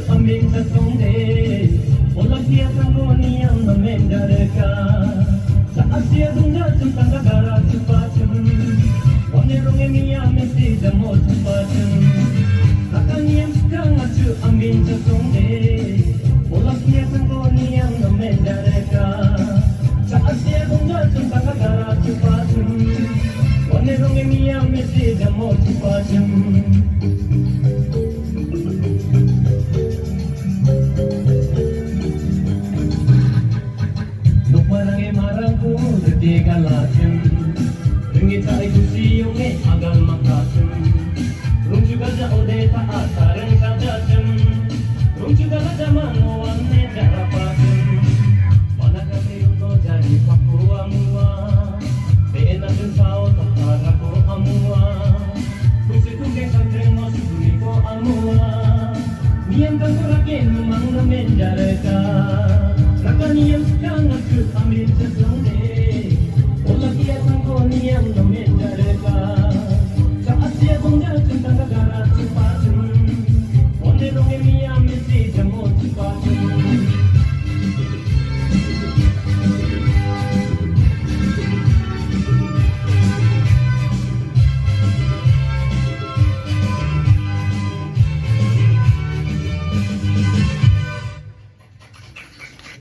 ambil sesonde Olah dia tangguh niam namen dareka Saat dia tunggal tentang gara cepacem Wane ronge mia mesti demo cepacem Kata niam sekarang acu ambil sesonde Olah dia tangguh niam namen dareka Saat dia tunggal tentang gara cepacem Wane ronge mia mesti demo cepacem Tiga lacem, ringgit tak ikuti yung agal makasem. Rung juga jauh de tak asareng sajajem. Rung juga ada manoan ne jarapasem. Mana kasi yung to jadi paku amua. Been natin sao tak harako amua. Kusi tungke santreng no suri ko amua. Niyang kagurakin mang namen jareka. Naka niyang sekarang aku ambil sesonde. Olah dia tangguh niam